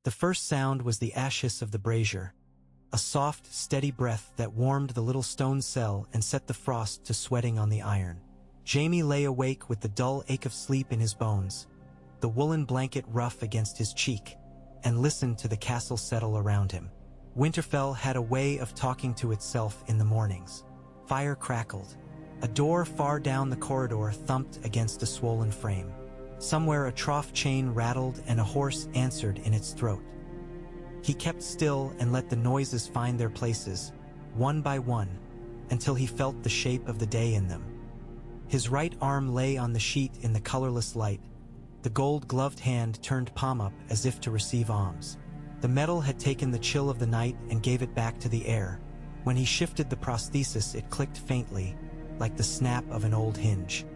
The first sound was the ash hiss of the brazier, a soft, steady breath that warmed the little stone cell and set the frost to sweating on the iron. Jaime lay awake with the dull ache of sleep in his bones, the woolen blanket rough against his cheek, and listened to the castle settle around him. Winterfell had a way of talking to itself in the mornings. Fire crackled. A door far down the corridor thumped against a swollen frame. Somewhere a trough chain rattled and a horse answered in its throat. He kept still and let the noises find their places, one by one, until he felt the shape of the day in them. His right arm lay on the sheet in the colorless light, the gold-gloved hand turned palm up as if to receive alms. The metal had taken the chill of the night and gave it back to the air. When he shifted the prosthesis, it clicked faintly, like the snap of an old hinge.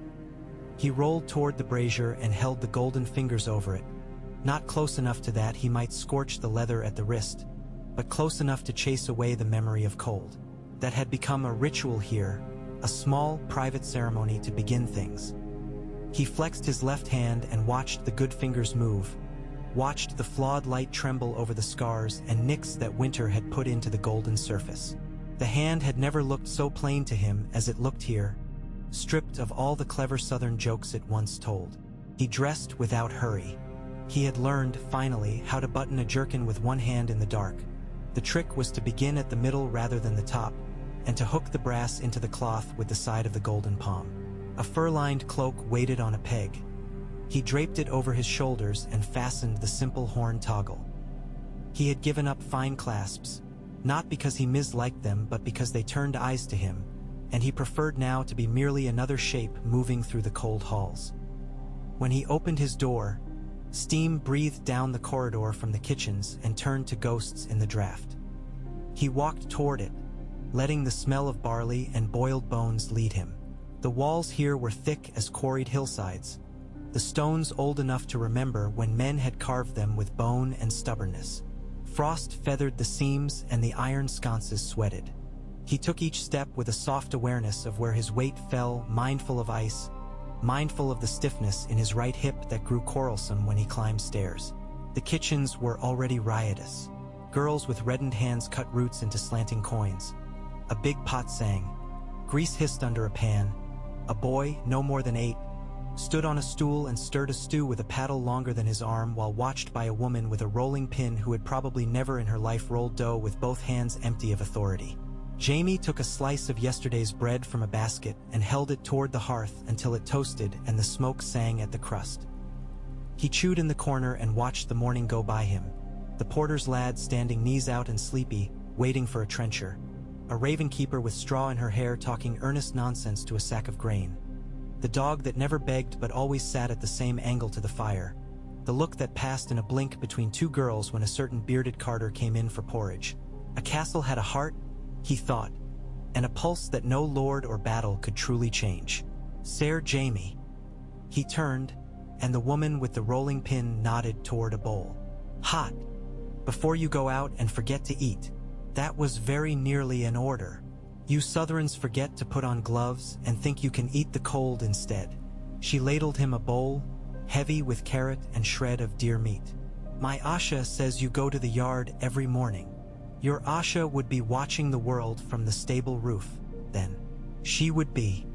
He rolled toward the brazier and held the golden fingers over it. Not close enough to that he might scorch the leather at the wrist, but close enough to chase away the memory of cold. That had become a ritual here, a small, private ceremony to begin things. He flexed his left hand and watched the good fingers move, watched the flawed light tremble over the scars and nicks that winter had put into the golden surface. The hand had never looked so plain to him as it looked here, stripped of all the clever southern jokes it once told. He dressed without hurry. He had learned, finally, how to button a jerkin with one hand in the dark. The trick was to begin at the middle rather than the top, and to hook the brass into the cloth with the side of the golden palm. A fur-lined cloak waited on a peg. He draped it over his shoulders and fastened the simple horn toggle. He had given up fine clasps, not because he misliked them but because they turned eyes to him, and he preferred now to be merely another shape moving through the cold halls. When he opened his door, steam breathed down the corridor from the kitchens and turned to ghosts in the draft. He walked toward it, letting the smell of barley and boiled bones lead him. The walls here were thick as quarried hillsides, the stones old enough to remember when men had carved them with bone and stubbornness. Frost feathered the seams and the iron sconces sweated. He took each step with a soft awareness of where his weight fell, mindful of ice, mindful of the stiffness in his right hip that grew quarrelsome when he climbed stairs. The kitchens were already riotous. Girls with reddened hands cut roots into slanting coins. A big pot sang. Grease hissed under a pan. A boy, no more than 8, stood on a stool and stirred a stew with a paddle longer than his arm while watched by a woman with a rolling pin who had probably never in her life rolled dough with both hands empty of authority. Jaime took a slice of yesterday's bread from a basket and held it toward the hearth until it toasted and the smoke sang at the crust. He chewed in the corner and watched the morning go by him, the porter's lad standing knees out and sleepy, waiting for a trencher, a raven keeper with straw in her hair talking earnest nonsense to a sack of grain, the dog that never begged but always sat at the same angle to the fire, the look that passed in a blink between two girls when a certain bearded carter came in for porridge. A castle had a heart, he thought, and a pulse that no lord or battle could truly change. Sir Jaime. He turned, and the woman with the rolling pin nodded toward a bowl. Hot. Before you go out and forget to eat. That was very nearly an order. You Southrons forget to put on gloves and think you can eat the cold instead. She ladled him a bowl, heavy with carrot and shred of deer meat. My Asha says you go to the yard every morning. Your Asha would be watching the world from the stable roof, then. She would be.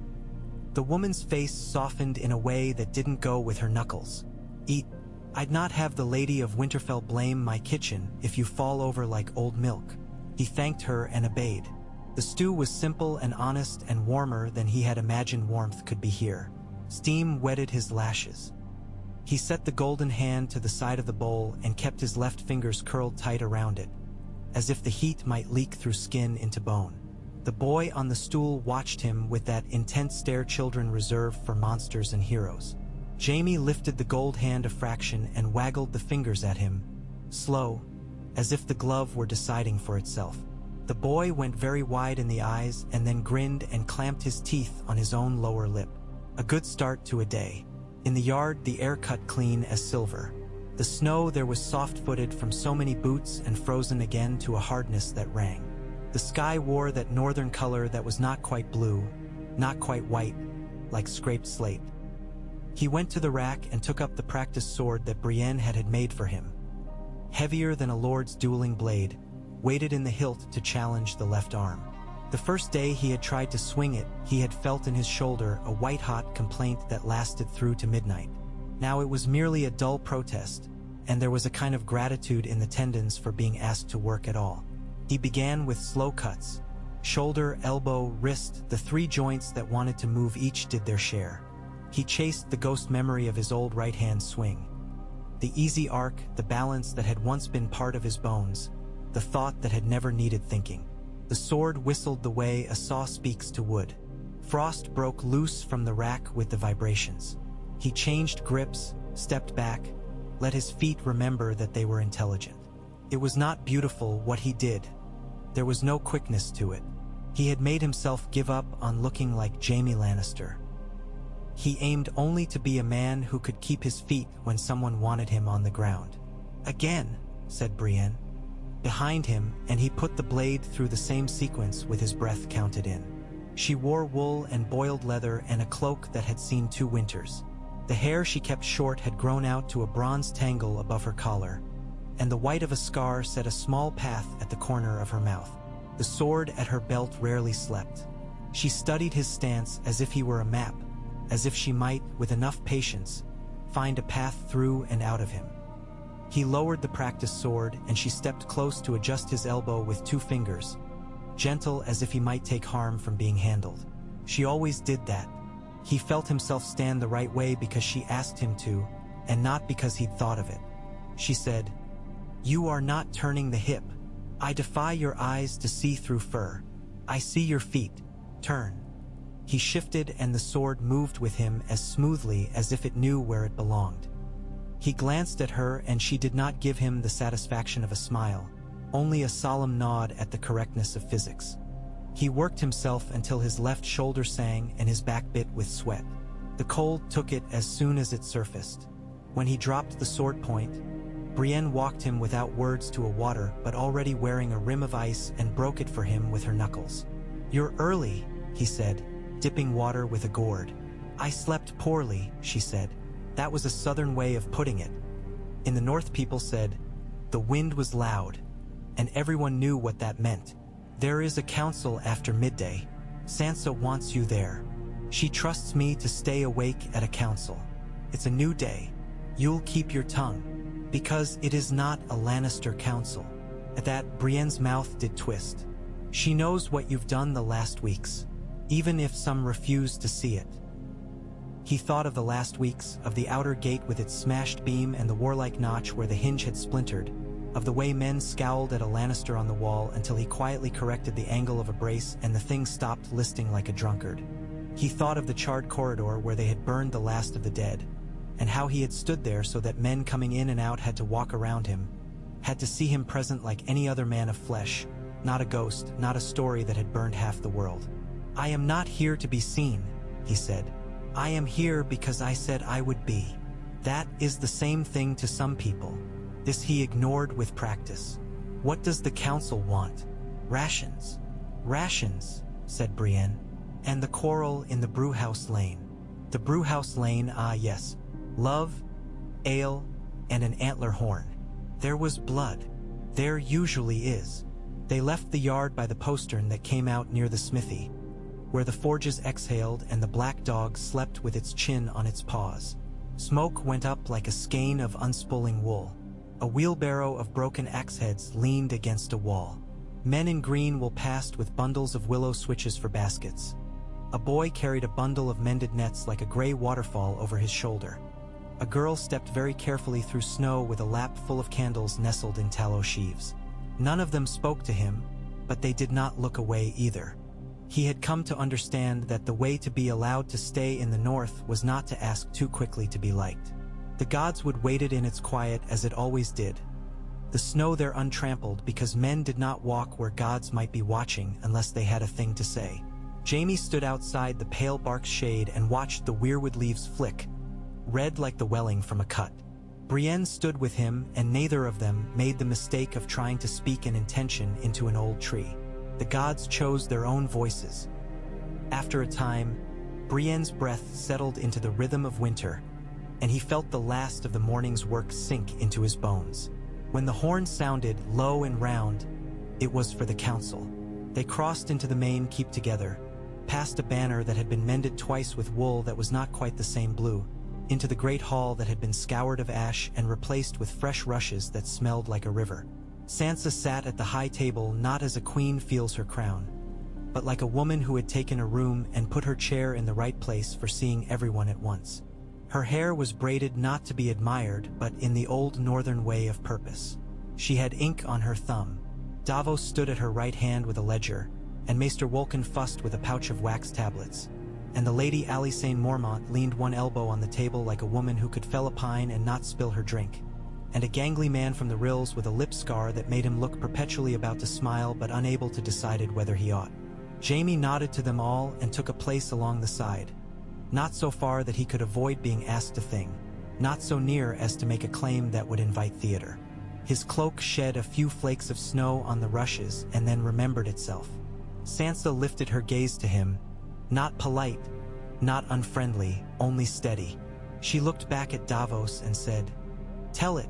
The woman's face softened in a way that didn't go with her knuckles. Eat. I'd not have the Lady of Winterfell blame my kitchen if you fall over like old milk. He thanked her and obeyed. The stew was simple and honest and warmer than he had imagined warmth could be here. Steam wetted his lashes. He set the golden hand to the side of the bowl and kept his left fingers curled tight around it, as if the heat might leak through skin into bone. The boy on the stool watched him with that intense stare children reserve for monsters and heroes. Jaime lifted the gold hand a fraction and waggled the fingers at him, slow, as if the glove were deciding for itself. The boy went very wide in the eyes and then grinned and clamped his teeth on his own lower lip. A good start to a day. In the yard, the air cut clean as silver. The snow there was soft-footed from so many boots and frozen again to a hardness that rang. The sky wore that northern color that was not quite blue, not quite white, like scraped slate. He went to the rack and took up the practice sword that Brienne had made for him. heavier than a lord's dueling blade, weighted in the hilt to challenge the left arm. The first day he had tried to swing it, he had felt in his shoulder a white-hot complaint that lasted through to midnight. Now it was merely a dull protest, and there was a kind of gratitude in the tendons for being asked to work at all. He began with slow cuts. Shoulder, elbow, wrist, the three joints that wanted to move each did their share. He chased the ghost memory of his old right-hand swing. The easy arc, the balance that had once been part of his bones, the thought that had never needed thinking. The sword whistled the way a saw speaks to wood. Frost broke loose from the rack with the vibrations. He changed grips, stepped back, let his feet remember that they were intelligent. It was not beautiful what he did. There was no quickness to it. He had made himself give up on looking like Jaime Lannister. He aimed only to be a man who could keep his feet when someone wanted him on the ground. "Again," said Brienne. Behind him, and he put the blade through the same sequence with his breath counted in. She wore wool and boiled leather and a cloak that had seen 2 winters. The hair she kept short had grown out to a bronze tangle above her collar, and the white of a scar set a small path at the corner of her mouth. The sword at her belt rarely slept. She studied his stance as if he were a map, as if she might, with enough patience, find a path through and out of him. He lowered the practiced sword, and she stepped close to adjust his elbow with 2 fingers, gentle as if he might take harm from being handled. She always did that. He felt himself stand the right way because she asked him to, and not because he'd thought of it. She said, "You are not turning the hip. I defy your eyes to see through fur. I see your feet. Turn." He shifted, and the sword moved with him as smoothly as if it knew where it belonged. He glanced at her, and she did not give him the satisfaction of a smile, only a solemn nod at the correctness of physics. He worked himself until his left shoulder sang and his back bit with sweat. The cold took it as soon as it surfaced. When he dropped the sword point, Brienne walked him without words to a water, but already wearing a rim of ice, and broke it for him with her knuckles. "You're early," he said, dipping water with a gourd. "I slept poorly," she said. That was a southern way of putting it. In the north, people said, "The wind was loud," and everyone knew what that meant. "There is a council after midday. Sansa wants you there. She trusts me to stay awake at a council. It's a new day. You'll keep your tongue, because it is not a Lannister council." At that, Brienne's mouth did twist. "She knows what you've done the last weeks, even if some refuse to see it." He thought of the last weeks, of the outer gate with its smashed beam and the warlike notch where the hinge had splintered, of the way men scowled at a Lannister on the wall until he quietly corrected the angle of a brace and the thing stopped listing like a drunkard. He thought of the charred corridor where they had burned the last of the dead, and how he had stood there so that men coming in and out had to walk around him, had to see him present like any other man of flesh, not a ghost, not a story that had burned half the world. "I am not here to be seen," he said. "I am here because I said I would be." That is the same thing to some people. This he ignored with practice. "What does the council want?" "Rations." "Rations," said Brienne. "And the quarrel in the brewhouse lane." "The brewhouse lane, ah yes. Love, ale, and an antler horn. There was blood. There usually is." They left the yard by the postern that came out near the smithy, where the forges exhaled and the black dog slept with its chin on its paws. Smoke went up like a skein of unspooling wool. A wheelbarrow of broken axe heads leaned against a wall. Men in green wool passed with bundles of willow switches for baskets. A boy carried a bundle of mended nets like a gray waterfall over his shoulder. A girl stepped very carefully through snow with a lap full of candles nestled in tallow sheaves. None of them spoke to him, but they did not look away either. He had come to understand that the way to be allowed to stay in the north was not to ask too quickly to be liked. The gods would wait it in its quiet as it always did. The snow there untrampled because men did not walk where gods might be watching unless they had a thing to say. Jaime stood outside the pale bark's shade and watched the weirwood leaves flick, red like the welling from a cut. Brienne stood with him, and neither of them made the mistake of trying to speak an intention into an old tree. The gods chose their own voices. After a time, Brienne's breath settled into the rhythm of winter, and he felt the last of the morning's work sink into his bones. When the horn sounded, low and round, it was for the council. They crossed into the main keep together, past a banner that had been mended twice with wool that was not quite the same blue, into the great hall that had been scoured of ash and replaced with fresh rushes that smelled like a river. Sansa sat at the high table not as a queen feels her crown, but like a woman who had taken a room and put her chair in the right place for seeing everyone at once. Her hair was braided not to be admired, but in the old northern way of purpose. She had ink on her thumb. Davos stood at her right hand with a ledger, and Maester Wolkan fussed with a pouch of wax tablets, and the Lady Alysanne Mormont leaned one elbow on the table like a woman who could fell a pine and not spill her drink, and a gangly man from the rills with a lip scar that made him look perpetually about to smile but unable to decide whether he ought. Jaime nodded to them all and took a place along the side, not so far that he could avoid being asked a thing, not so near as to make a claim that would invite theater. His cloak shed a few flakes of snow on the rushes and then remembered itself. Sansa lifted her gaze to him, not polite, not unfriendly, only steady. She looked back at Davos and said, "Tell it."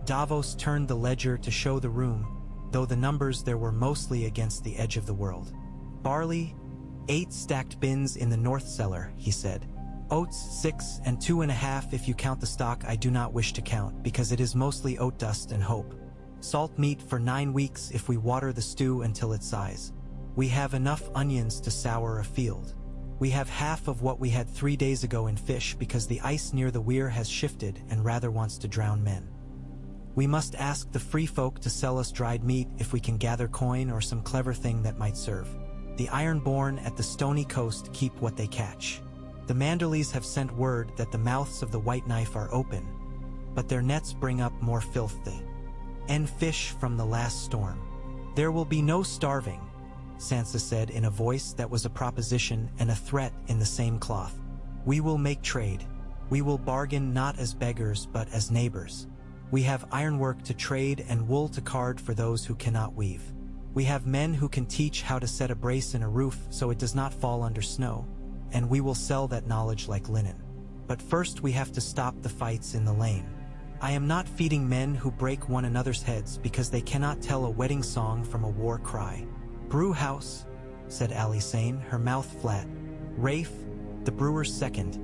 Davos turned the ledger to show the room, though the numbers there were mostly against the edge of the world. "Barley, 8 stacked bins in the north cellar," he said. "Oats, 6 and 2.5 if you count the stock I do not wish to count, because it is mostly oat dust and hope. Salt meat for 9 weeks if we water the stew until it sighs. We have enough onions to sour a field. We have half of what we had 3 days ago in fish because the ice near the weir has shifted and rather wants to drown men. We must ask the free folk to sell us dried meat if we can gather coin or some clever thing that might serve. The Ironborn at the stony coast keep what they catch. The Manderleys have sent word that the mouths of the White Knife are open, but their nets bring up more filthy and fish from the last storm. There will be no starving," Sansa said in a voice that was a proposition and a threat in the same cloth. "We will make trade. We will bargain not as beggars but as neighbors. We have ironwork to trade and wool to card for those who cannot weave. We have men who can teach how to set a brace in a roof so it does not fall under snow, and we will sell that knowledge like linen. But first we have to stop the fights in the lane. I am not feeding men who break one another's heads because they cannot tell a wedding song from a war cry." "Brew house," said Alysanne, her mouth flat. Rafe, the brewer's second,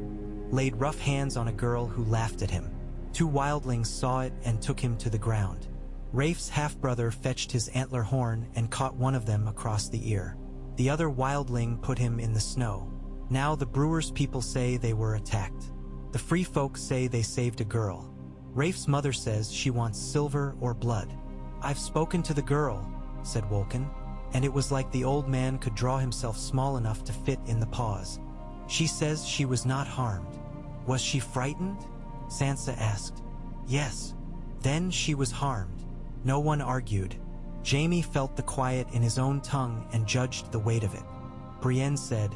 laid rough hands on a girl who laughed at him. 2 wildlings saw it and took him to the ground. Rafe's half-brother fetched his antler horn and caught one of them across the ear. The other wildling put him in the snow. Now the brewer's people say they were attacked. The free folk say they saved a girl. Rafe's mother says she wants silver or blood. "I've spoken to the girl," said Wolkan, and it was like the old man could draw himself small enough to fit in the pause. "She says she was not harmed." "Was she frightened?" Sansa asked. "Yes." "Then she was harmed." No one argued. Jaime felt the quiet in his own tongue and judged the weight of it. Brienne said,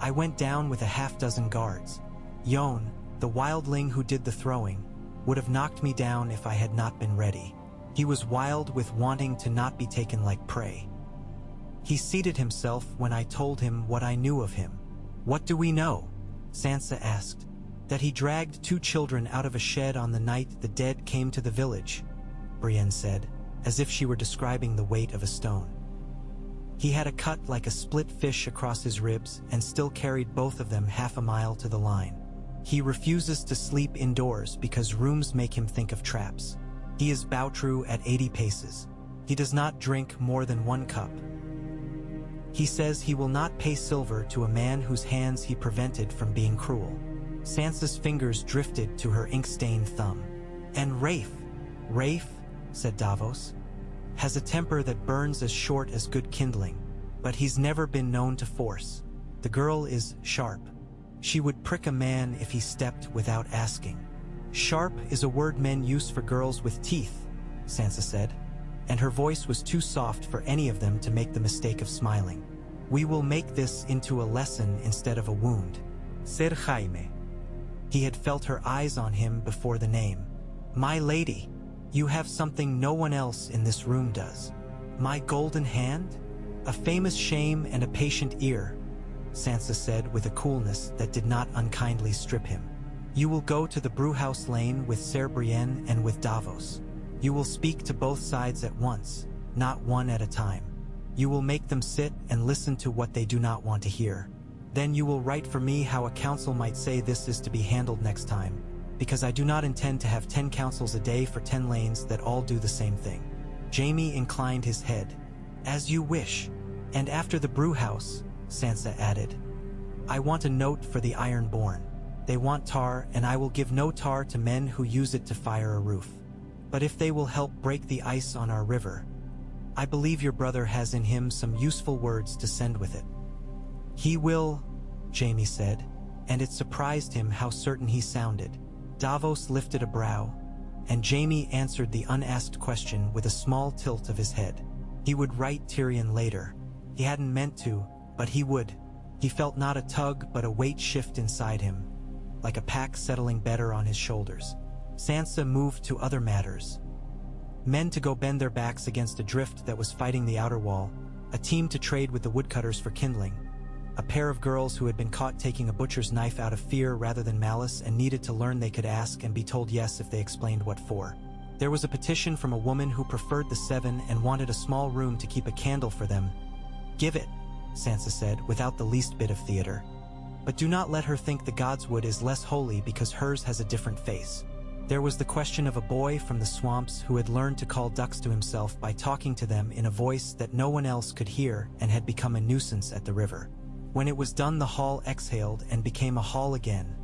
"I went down with a half-dozen guards. Yon, the wildling who did the throwing, would have knocked me down if I had not been ready. He was wild with wanting to not be taken like prey. He seated himself when I told him what I knew of him." "What do we know?" Sansa asked. "That he dragged 2 children out of a shed on the night the dead came to the village," Brienne said, as if she were describing the weight of a stone. "He had a cut like a split fish across his ribs and still carried both of them half a mile to the line. He refuses to sleep indoors because rooms make him think of traps. He is Boutrue at 80 paces. He does not drink more than 1 cup. He says he will not pay silver to a man whose hands he prevented from being cruel." Sansa's fingers drifted to her ink-stained thumb. "And Rafe," said Davos, "has a temper that burns as short as good kindling, but he's never been known to force. The girl is sharp. She would prick a man if he stepped without asking." "Sharp is a word men use for girls with teeth," Sansa said, and her voice was too soft for any of them to make the mistake of smiling. "We will make this into a lesson instead of a wound," said Jaime. He had felt her eyes on him before the name. "My lady, you have something no one else in this room does." "My golden hand? A famous shame and a patient ear," Sansa said with a coolness that did not unkindly strip him. "You will go to the brewhouse lane with Ser Brienne and with Davos. You will speak to both sides at once, not one at a time. You will make them sit and listen to what they do not want to hear. Then you will write for me how a council might say this is to be handled next time, because I do not intend to have 10 councils a day for 10 lanes that all do the same thing." Jaime inclined his head. "As you wish. And after the brew house," Sansa added, "I want a note for the Ironborn. They want tar, and I will give no tar to men who use it to fire a roof. But if they will help break the ice on our river, I believe your brother has in him some useful words to send with it." "He will," Jaime said, and it surprised him how certain he sounded. Davos lifted a brow, and Jaime answered the unasked question with a small tilt of his head. He would write Tyrion later. He hadn't meant to, but he would. He felt not a tug but a weight shift inside him, like a pack settling better on his shoulders. Sansa moved to other matters. Men to go bend their backs against a drift that was fighting the outer wall, a team to trade with the woodcutters for kindling, a pair of girls who had been caught taking a butcher's knife out of fear rather than malice and needed to learn they could ask and be told yes if they explained what for. There was a petition from a woman who preferred the 7 and wanted a small room to keep a candle for them. "Give it," Sansa said, without the least bit of theater. "But do not let her think the godswood is less holy because hers has a different face." There was the question of a boy from the swamps who had learned to call ducks to himself by talking to them in a voice that no one else could hear and had become a nuisance at the river. When it was done, the hall exhaled and became a hall again,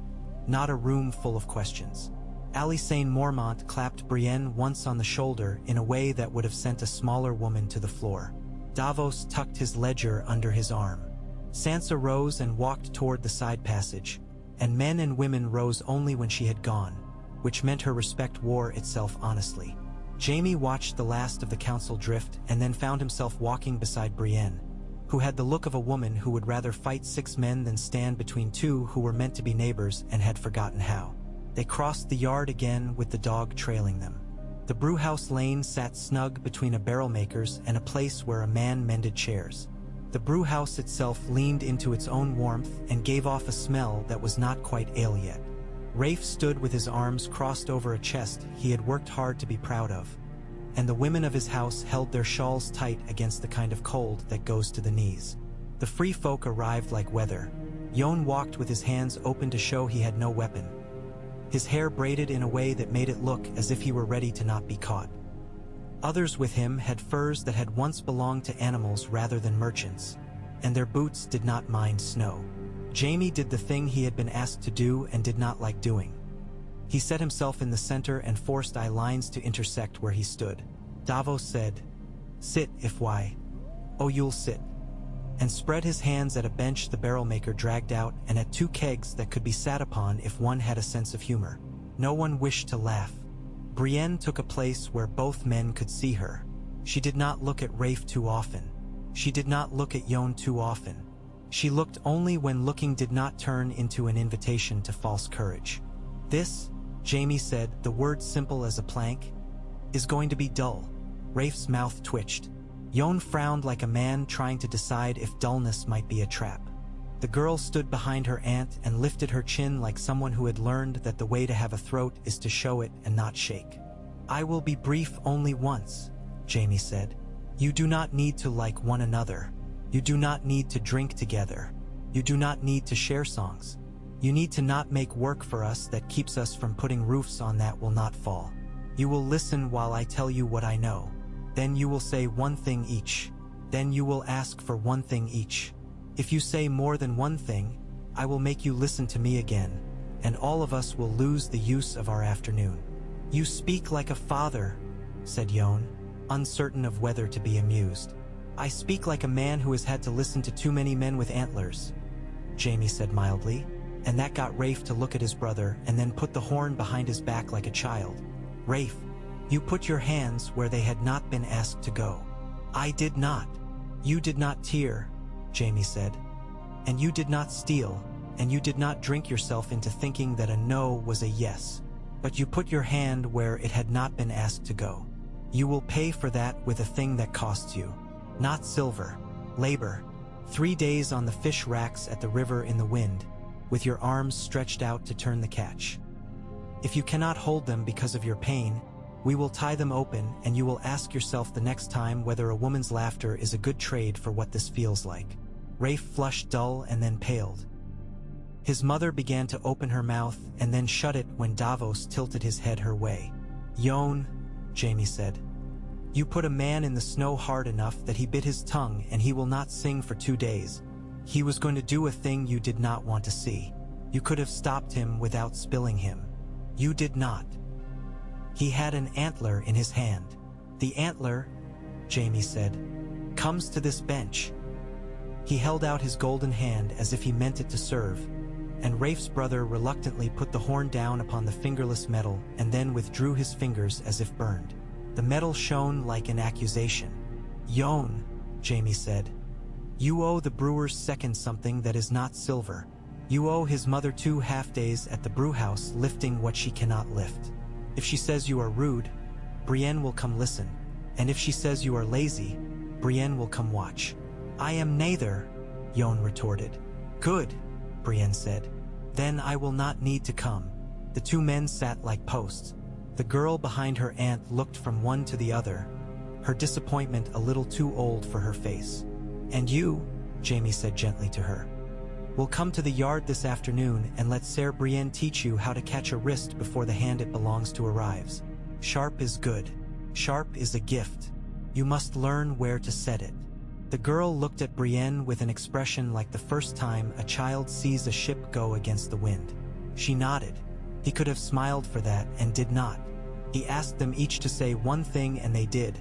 not a room full of questions. Alysanne Mormont clapped Brienne once on the shoulder in a way that would have sent a smaller woman to the floor. Davos tucked his ledger under his arm. Sansa rose and walked toward the side passage, and men and women rose only when she had gone, which meant her respect wore itself honestly. Jaime watched the last of the council drift and then found himself walking beside Brienne, who had the look of a woman who would rather fight 6 men than stand between 2 who were meant to be neighbors and had forgotten how. They crossed the yard again with the dog trailing them. The brewhouse lane sat snug between a barrel maker's and a place where a man mended chairs. The brewhouse itself leaned into its own warmth and gave off a smell that was not quite ale yet. Rafe stood with his arms crossed over a chest he had worked hard to be proud of, and the women of his house held their shawls tight against the kind of cold that goes to the knees. The free folk arrived like weather. Jon walked with his hands open to show he had no weapon, his hair braided in a way that made it look as if he were ready to not be caught. Others with him had furs that had once belonged to animals rather than merchants, and their boots did not mind snow. Jaime did the thing he had been asked to do and did not like doing. He set himself in the center and forced eye lines to intersect where he stood. Davos said, "Sit, if why. Oh, you'll sit," and spread his hands at a bench the barrel maker dragged out and at 2 kegs that could be sat upon if one had a sense of humor. No one wished to laugh. Brienne took a place where both men could see her. She did not look at Rafe too often. She did not look at Jon too often. She looked only when looking did not turn into an invitation to false courage. "This," Jaime said, the word simple as a plank, "is going to be dull." Rafe's mouth twitched. Jon frowned like a man trying to decide if dullness might be a trap. The girl stood behind her aunt and lifted her chin like someone who had learned that the way to have a throat is to show it and not shake. "I will be brief only once," Jaime said. "You do not need to like one another. You do not need to drink together. You do not need to share songs. You need to not make work for us that keeps us from putting roofs on that will not fall. You will listen while I tell you what I know. Then you will say one thing each. Then you will ask for one thing each. If you say more than one thing, I will make you listen to me again, and all of us will lose the use of our afternoon." "You speak like a father," said Jon, uncertain of whether to be amused. "I speak like a man who has had to listen to too many men with antlers," Jaime said mildly, and that got Rafe to look at his brother and then put the horn behind his back like a child. "Rafe, you put your hands where they had not been asked to go." "I did not." "You did not tear," Jaime said. "And you did not steal, and you did not drink yourself into thinking that a no was a yes. But you put your hand where it had not been asked to go. You will pay for that with a thing that costs you. Not silver, labor. 3 days on the fish racks at the river in the wind, with your arms stretched out to turn the catch. If you cannot hold them because of your pain, We will tie them open, and you will ask yourself the next time whether a woman's laughter is a good trade for what this feels like." Rafe flushed dull and then paled. His mother began to open her mouth and then shut it when Davos tilted his head her way. "Yon," Jaime said. "You put a man in the snow hard enough that he bit his tongue and he will not sing for 2 days. He was going to do a thing you did not want to see. You could have stopped him without spilling him. You did not. He had an antler in his hand. The antler," Jaime said, "comes to this bench." He held out his golden hand as if he meant it to serve, and Rafe's brother reluctantly put the horn down upon the fingerless metal and then withdrew his fingers as if burned. The metal shone like an accusation. "Yon," Jaime said, "you owe the brewer's second something that is not silver. You owe his mother 2 half-days at the brewhouse lifting what she cannot lift. If she says you are rude, Brienne will come listen, and if she says you are lazy, Brienne will come watch." "I am neither," Yon retorted. "Good," Brienne said. "Then I will not need to come." The 2 men sat like posts. The girl behind her aunt looked from one to the other, her disappointment a little too old for her face. "And you," Jaime said gently to her, "will come to the yard this afternoon and let Ser Brienne teach you how to catch a wrist before the hand it belongs to arrives. Sharp is good. Sharp is a gift. You must learn where to set it." The girl looked at Brienne with an expression like the first time a child sees a ship go against the wind. She nodded. He could have smiled for that and did not. He asked them each to say one thing and they did,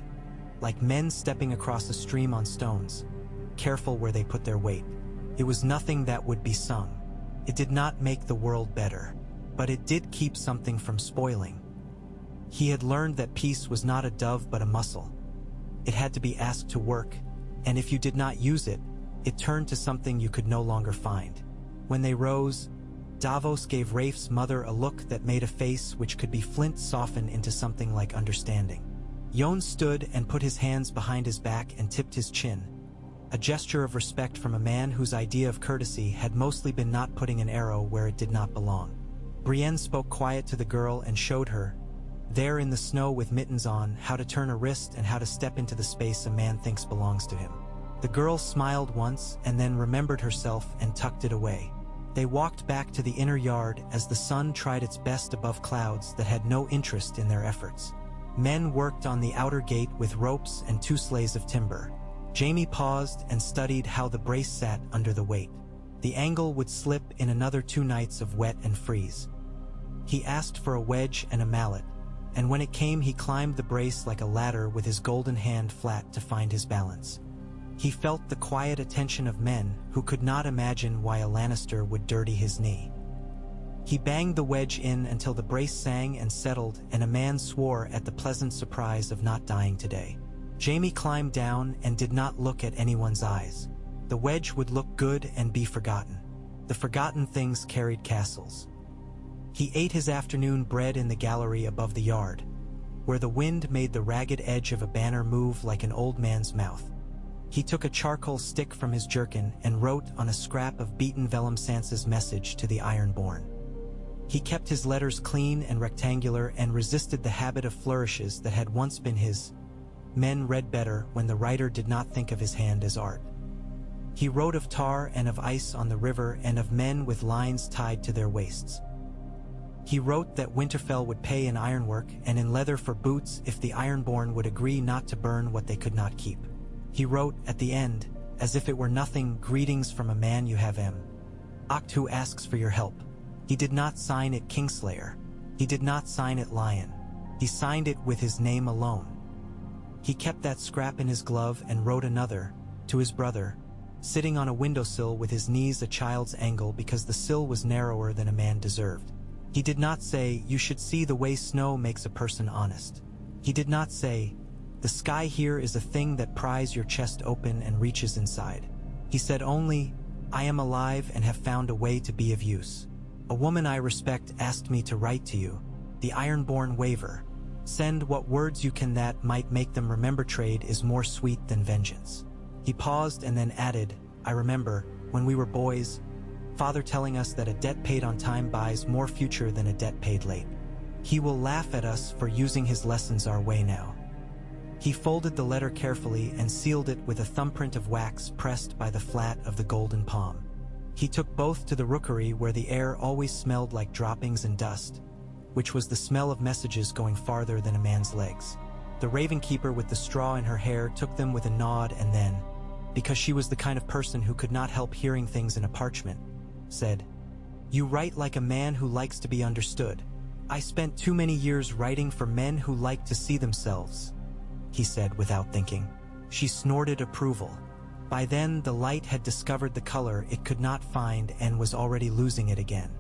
like men stepping across a stream on stones, careful where they put their weight. It was nothing that would be sung. It did not make the world better, but it did keep something from spoiling. He had learned that peace was not a dove but a muscle. It had to be asked to work, and if you did not use it, it turned to something you could no longer find. When they rose, Davos gave Rafe's mother a look that made a face which could be flint soften into something like understanding. Yon stood and put his hands behind his back and tipped his chin, a gesture of respect from a man whose idea of courtesy had mostly been not putting an arrow where it did not belong. Brienne spoke quiet to the girl and showed her, there in the snow with mittens on, how to turn a wrist and how to step into the space a man thinks belongs to him. The girl smiled once and then remembered herself and tucked it away. They walked back to the inner yard as the sun tried its best above clouds that had no interest in their efforts. Men worked on the outer gate with ropes and 2 sleighs of timber. Jaime paused and studied how the brace sat under the weight. The angle would slip in another 2 nights of wet and freeze. He asked for a wedge and a mallet, and when it came he climbed the brace like a ladder with his golden hand flat to find his balance. He felt the quiet attention of men who could not imagine why a Lannister would dirty his knee. He banged the wedge in until the brace sang and settled, and a man swore at the pleasant surprise of not dying today. Jaime climbed down and did not look at anyone's eyes. The wedge would look good and be forgotten. The forgotten things carried castles. He ate his afternoon bread in the gallery above the yard, where the wind made the ragged edge of a banner move like an old man's mouth. He took a charcoal stick from his jerkin and wrote on a scrap of beaten vellum Sansa's message to the Ironborn. He kept his letters clean and rectangular and resisted the habit of flourishes that had once been his. Men read better when the writer did not think of his hand as art. He wrote of tar and of ice on the river and of men with lines tied to their waists. He wrote that Winterfell would pay in ironwork and in leather for boots if the Ironborn would agree not to burn what they could not keep. He wrote at the end, as if it were nothing, "Greetings from a man you have Act who asks for your help." He did not sign it Kingslayer. He did not sign it Lion. He signed it with his name alone. He kept that scrap in his glove and wrote another, to his brother, sitting on a windowsill with his knees a child's angle because the sill was narrower than a man deserved. He did not say, "You should see the way snow makes a person honest." He did not say, "The sky here is a thing that pries your chest open and reaches inside." He said only, "I am alive and have found a way to be of use. A woman I respect asked me to write to you, the Ironborn Waver. Send what words you can that might make them remember trade is more sweet than vengeance." He paused and then added, "I remember, when we were boys, Father telling us that a debt paid on time buys more future than a debt paid late." He will laugh at us for using his lessons our way now." He folded the letter carefully and sealed it with a thumbprint of wax pressed by the flat of the golden palm. He took both to the rookery where the air always smelled like droppings and dust, which was the smell of messages going farther than a man's legs. The raven keeper with the straw in her hair took them with a nod and then, because she was the kind of person who could not help hearing things in a parchment, said, "You write like a man who likes to be understood. I spent too many years writing for men who like to see themselves," he said without thinking. She snorted approval. By then, the light had discovered the color it could not find and was already losing it again.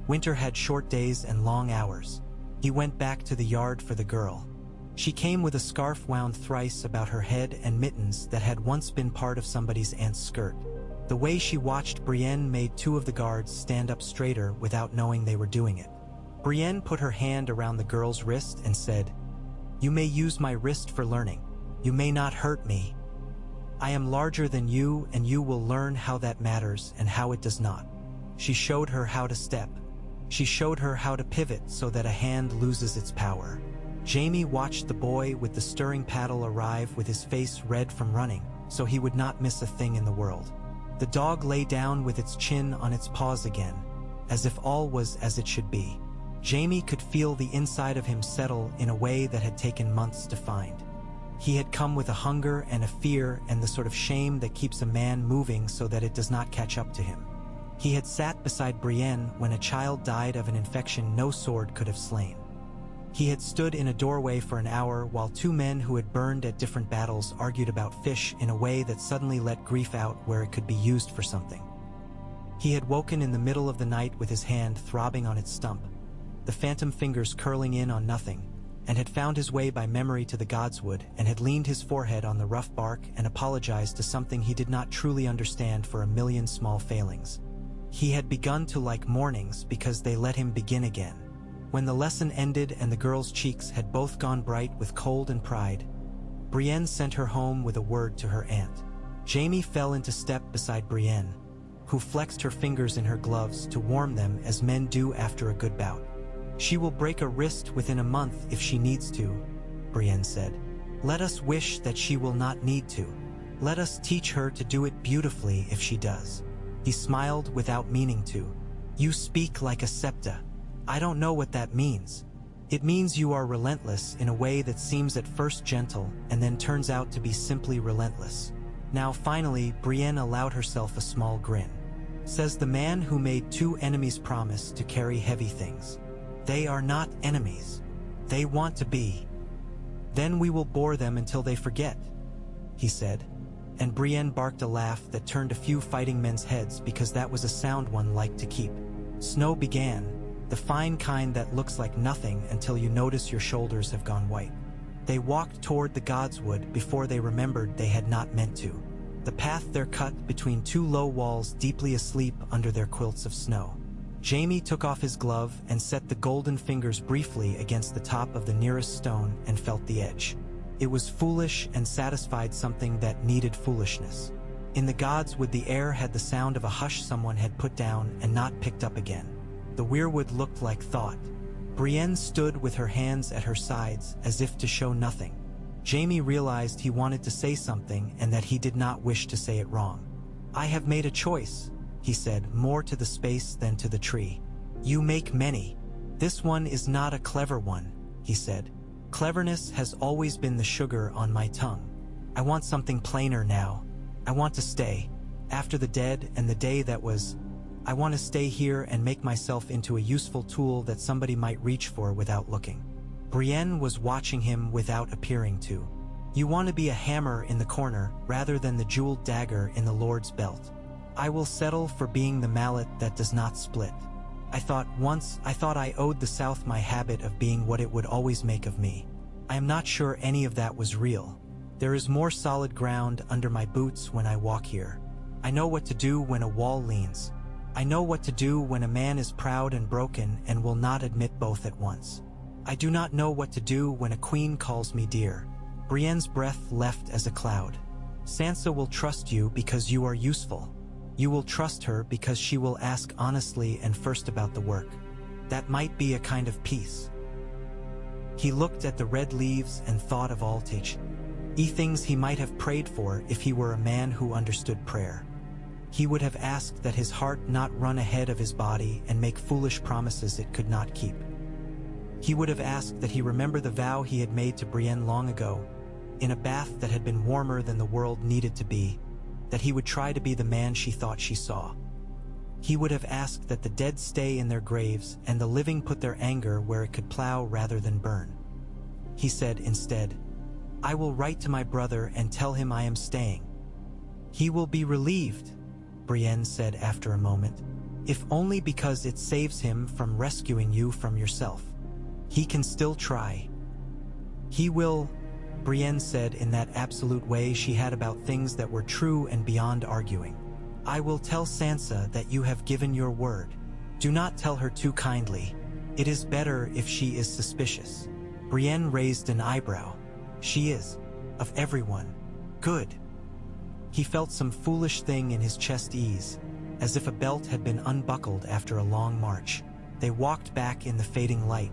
Winter had short days and long hours. He went back to the yard for the girl. She came with a scarf wound thrice about her head and mittens that had once been part of somebody's aunt's skirt. The way she watched Brienne made two of the guards stand up straighter without knowing they were doing it. Brienne put her hand around the girl's wrist and said, "You may use my wrist for learning. You may not hurt me. I am larger than you, and you will learn how that matters and how it does not." She showed her how to step. She showed her how to pivot so that a hand loses its power. Jaime watched the boy with the stirring paddle arrive with his face red from running, so he would not miss a thing in the world. The dog lay down with its chin on its paws again, as if all was as it should be. Jaime could feel the inside of him settle in a way that had taken months to find. He had come with a hunger and a fear and the sort of shame that keeps a man moving so that it does not catch up to him. He had sat beside Brienne when a child died of an infection no sword could have slain. He had stood in a doorway for an hour while two men who had burned at different battles argued about fish in a way that suddenly let grief out where it could be used for something. He had woken in the middle of the night with his hand throbbing on its stump, the phantom fingers curling in on nothing, and had found his way by memory to the godswood and had leaned his forehead on the rough bark and apologized to something he did not truly understand for a million small failings. He had begun to like mornings because they let him begin again. When the lesson ended and the girl's cheeks had both gone bright with cold and pride, Brienne sent her home with a word to her aunt. Jaime fell into step beside Brienne, who flexed her fingers in her gloves to warm them as men do after a good bout. "She will break a wrist within a month if she needs to," Brienne said. "Let us wish that she will not need to. Let us teach her to do it beautifully if she does." He smiled without meaning to. "You speak like a septa. I don't know what that means. It means you are relentless in a way that seems at first gentle and then turns out to be simply relentless." Now finally, Brienne allowed herself a small grin. Says the man who made two enemies promise to carry heavy things. They are not enemies. They want to be. Then we will bore them until they forget, he said. And Brienne barked a laugh that turned a few fighting men's heads because that was a sound one liked to keep. Snow began, the fine kind that looks like nothing until you notice your shoulders have gone white. They walked toward the godswood before they remembered they had not meant to. The path there cut between two low walls deeply asleep under their quilts of snow. Jaime took off his glove and set the golden fingers briefly against the top of the nearest stone and felt the edge. It was foolish and satisfied something that needed foolishness. In the godswood the air had the sound of a hush someone had put down and not picked up again. The weirwood looked like thought. Brienne stood with her hands at her sides as if to show nothing. Jaime realized he wanted to say something and that he did not wish to say it wrong. "I have made a choice," he said, more to the space than to the tree. "You make many. This one is not a clever one," he said. "Cleverness has always been the sugar on my tongue. I want something plainer now. I want to stay. After the dead and the day that was, I want to stay here and make myself into a useful tool that somebody might reach for without looking." Brienne was watching him without appearing to. "You want to be a hammer in the corner rather than the jeweled dagger in the Lord's belt. I will settle for being the mallet that does not split. I thought I owed the South my habit of being what it would always make of me. I am not sure any of that was real. There is more solid ground under my boots when I walk here. I know what to do when a wall leans. I know what to do when a man is proud and broken and will not admit both at once. I do not know what to do when a queen calls me dear." Brienne's breath left as a cloud. "Sansa will trust you because you are useful. You will trust her because she will ask honestly and first about the work. That might be a kind of peace." He looked at the red leaves and thought of all things he might have prayed for if he were a man who understood prayer. He would have asked that his heart not run ahead of his body and make foolish promises it could not keep. He would have asked that he remember the vow he had made to Brienne long ago, in a bath that had been warmer than the world needed to be, that he would try to be the man she thought she saw. He would have asked that the dead stay in their graves and the living put their anger where it could plow rather than burn. He said instead, "I will write to my brother and tell him I am staying." "He will be relieved," Brienne said after a moment, "if only because it saves him from rescuing you from yourself. He can still try." "He will," Brienne said in that absolute way she had about things that were true and beyond arguing. "I will tell Sansa that you have given your word. Do not tell her too kindly. It is better if she is suspicious." Brienne raised an eyebrow. "She is. Of everyone. Good." He felt some foolish thing in his chest ease, as if a belt had been unbuckled after a long march. They walked back in the fading light.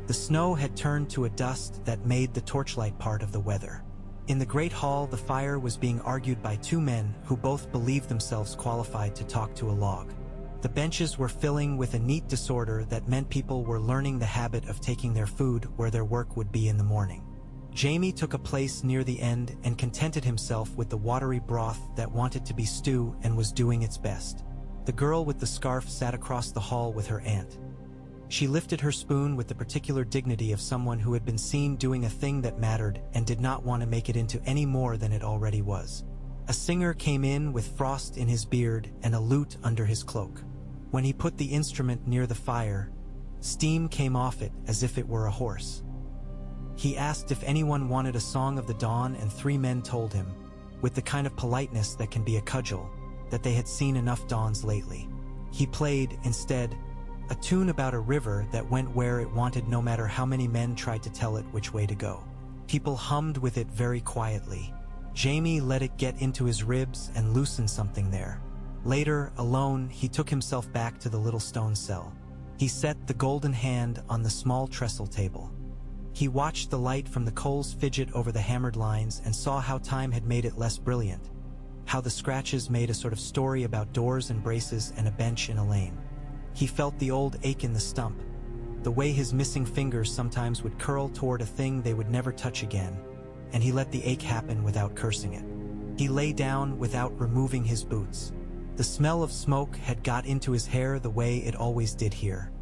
The snow had turned to a dust that made the torchlight part of the weather. In the great hall, the fire was being argued by two men who both believed themselves qualified to talk to a log. The benches were filling with a neat disorder that meant people were learning the habit of taking their food where their work would be in the morning. Jaime took a place near the end and contented himself with the watery broth that wanted to be stew and was doing its best. The girl with the scarf sat across the hall with her aunt. She lifted her spoon with the particular dignity of someone who had been seen doing a thing that mattered and did not want to make it into any more than it already was. A singer came in with frost in his beard and a lute under his cloak. When he put the instrument near the fire, steam came off it as if it were a horse. He asked if anyone wanted a song of the dawn, and three men told him, with the kind of politeness that can be a cudgel, that they had seen enough dawns lately. He played, instead, a tune about a river that went where it wanted no matter how many men tried to tell it which way to go. People hummed with it very quietly. Jaime let it get into his ribs and loosen something there. Later, alone, he took himself back to the little stone cell. He set the golden hand on the small trestle table. He watched the light from the coals fidget over the hammered lines and saw how time had made it less brilliant, how the scratches made a sort of story about doors and braces and a bench in a lane. He felt the old ache in the stump, the way his missing fingers sometimes would curl toward a thing they would never touch again, and he let the ache happen without cursing it. He lay down without removing his boots. The smell of smoke had got into his hair the way it always did here.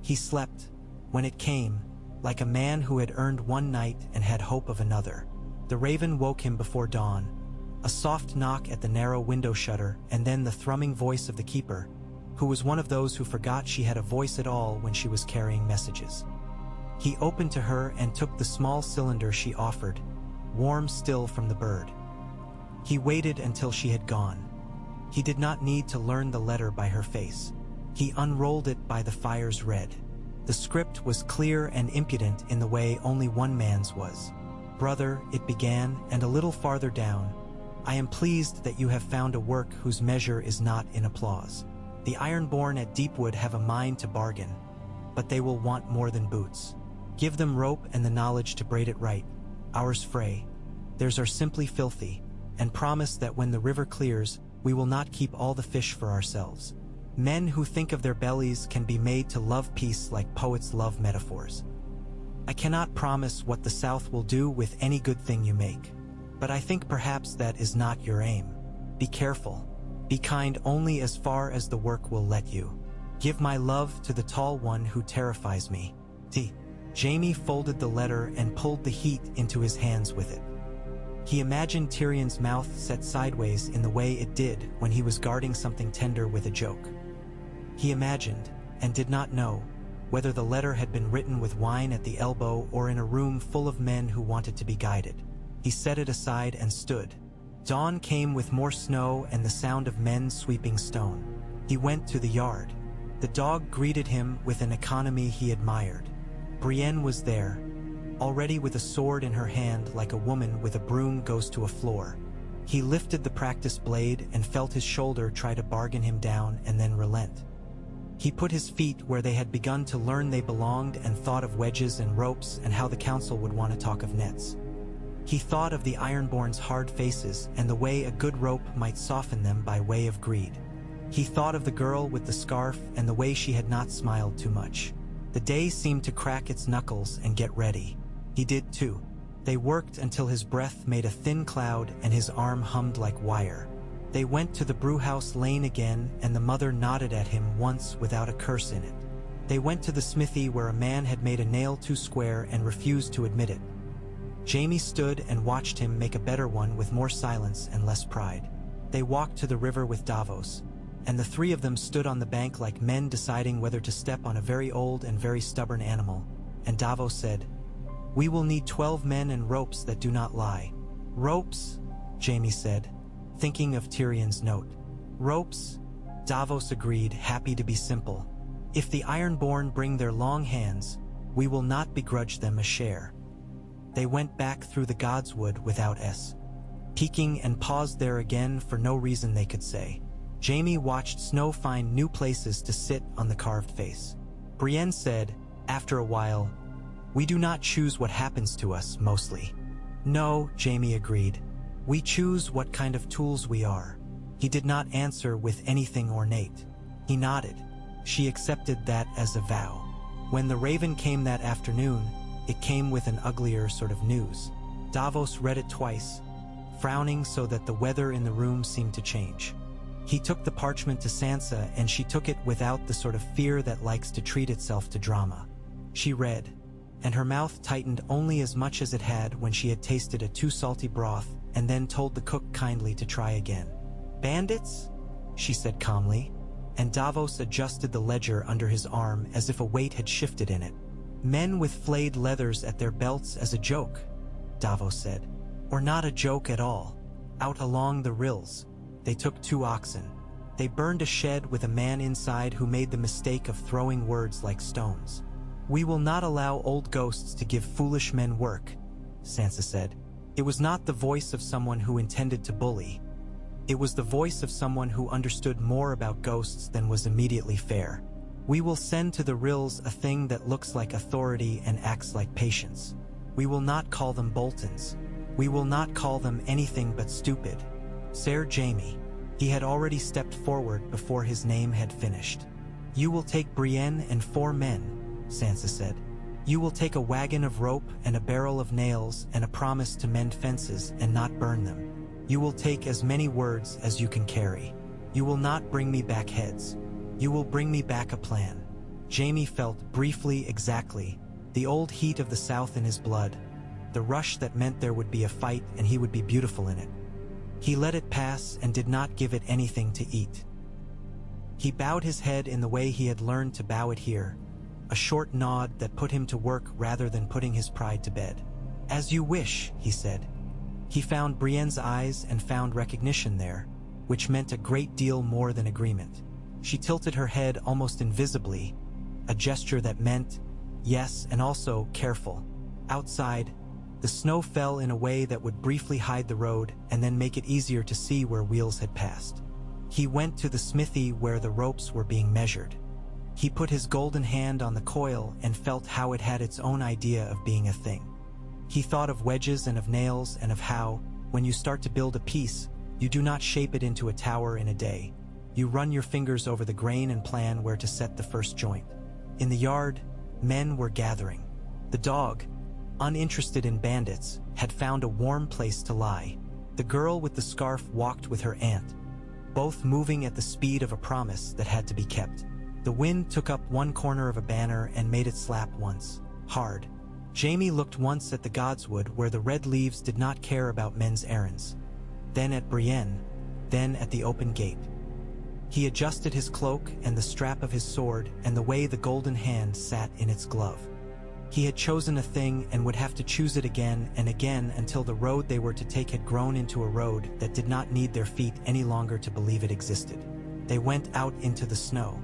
He slept, when it came, like a man who had earned one night and had hope of another. The raven woke him before dawn, a soft knock at the narrow window shutter, and then the thrumming voice of the keeper, who was one of those who forgot she had a voice at all when she was carrying messages. He opened to her and took the small cylinder she offered, warm still from the bird. He waited until she had gone. He did not need to learn the letter by her face. He unrolled it by the fire's red. The script was clear and impudent in the way only one man's was. "Brother," it began, and a little farther down, "I am pleased that you have found a work whose measure is not in applause. The ironborn at Deepwood have a mind to bargain, but they will want more than boots. Give them rope and the knowledge to braid it right. Ours fray. Theirs are simply filthy, and promise that when the river clears, we will not keep all the fish for ourselves. Men who think of their bellies can be made to love peace like poets love metaphors. I cannot promise what the South will do with any good thing you make, but I think perhaps that is not your aim. Be careful. Be kind only as far as the work will let you. Give my love to the tall one who terrifies me. T. Jaime folded the letter and pulled the heat into his hands with it. He imagined Tyrion's mouth set sideways in the way it did when he was guarding something tender with a joke. He imagined, and did not know, whether the letter had been written with wine at the elbow or in a room full of men who wanted to be guided. He set it aside and stood. Dawn came with more snow and the sound of men sweeping stone. He went to the yard. The dog greeted him with an economy he admired. Brienne was there, already with a sword in her hand like a woman with a broom goes to a floor. He lifted the practiced blade and felt his shoulder try to bargain him down and then relent. He put his feet where they had begun to learn they belonged and thought of wedges and ropes and how the council would want to talk of nets. He thought of the Ironborn's hard faces and the way a good rope might soften them by way of greed. He thought of the girl with the scarf and the way she had not smiled too much. The day seemed to crack its knuckles and get ready. He did too. They worked until his breath made a thin cloud and his arm hummed like wire. They went to the brewhouse lane again, and the mother nodded at him once without a curse in it. They went to the smithy where a man had made a nail too square and refused to admit it. Jaime stood and watched him make a better one with more silence and less pride. They walked to the river with Davos, and the three of them stood on the bank like men deciding whether to step on a very old and very stubborn animal, and Davos said, "We will need 12 men and ropes that do not lie." "Ropes," Jaime said, thinking of Tyrion's note. "Ropes," Davos agreed, happy to be simple. "If the Ironborn bring their long hands, we will not begrudge them a share." They went back through the Godswood without peeking and paused there again for no reason they could say. Jaime watched Snow find new places to sit on the carved face. Brienne said, after a while, "We do not choose what happens to us, mostly." "No," Jaime agreed. "We choose what kind of tools we are." He did not answer with anything ornate. He nodded. She accepted that as a vow. When the Raven came that afternoon, it came with an uglier sort of news. Davos read it twice, frowning so that the weather in the room seemed to change. He took the parchment to Sansa, and she took it without the sort of fear that likes to treat itself to drama. She read, and her mouth tightened only as much as it had when she had tasted a too salty broth, and then told the cook kindly to try again. "Bandits?" she said calmly, and Davos adjusted the ledger under his arm as if a weight had shifted in it. "Men with flayed leathers at their belts as a joke," Davos said. "Or not a joke at all. Out along the rills. They took 2 oxen. They burned a shed with a man inside who made the mistake of throwing words like stones. We will not allow old ghosts to give foolish men work," Sansa said. It was not the voice of someone who intended to bully. It was the voice of someone who understood more about ghosts than was immediately fair. "We will send to the rills a thing that looks like authority and acts like patience. We will not call them Boltons. We will not call them anything but stupid. Ser Jaime." He had already stepped forward before his name had finished. "You will take Brienne and 4 men, Sansa said. "You will take a wagon of rope and a barrel of nails and a promise to mend fences and not burn them. You will take as many words as you can carry. You will not bring me back heads. You will bring me back a plan." Jaime felt briefly exactly the old heat of the South in his blood, the rush that meant there would be a fight and he would be beautiful in it. He let it pass and did not give it anything to eat. He bowed his head in the way he had learned to bow it here, a short nod that put him to work rather than putting his pride to bed. "As you wish," he said. He found Brienne's eyes and found recognition there, which meant a great deal more than agreement. She tilted her head almost invisibly, a gesture that meant, yes, and also careful. Outside, the snow fell in a way that would briefly hide the road and then make it easier to see where wheels had passed. He went to the smithy where the ropes were being measured. He put his golden hand on the coil and felt how it had its own idea of being a thing. He thought of wedges and of nails and of how, when you start to build a piece, you do not shape it into a tower in a day. You run your fingers over the grain and plan where to set the first joint. In the yard, men were gathering. The dog, uninterested in bandits, had found a warm place to lie. The girl with the scarf walked with her aunt, both moving at the speed of a promise that had to be kept. The wind took up one corner of a banner and made it slap once, hard. Jaime looked once at the Godswood where the red leaves did not care about men's errands, then at Brienne, then at the open gate. He adjusted his cloak and the strap of his sword and the way the golden hand sat in its glove. He had chosen a thing and would have to choose it again and again until the road they were to take had grown into a road that did not need their feet any longer to believe it existed. They went out into the snow.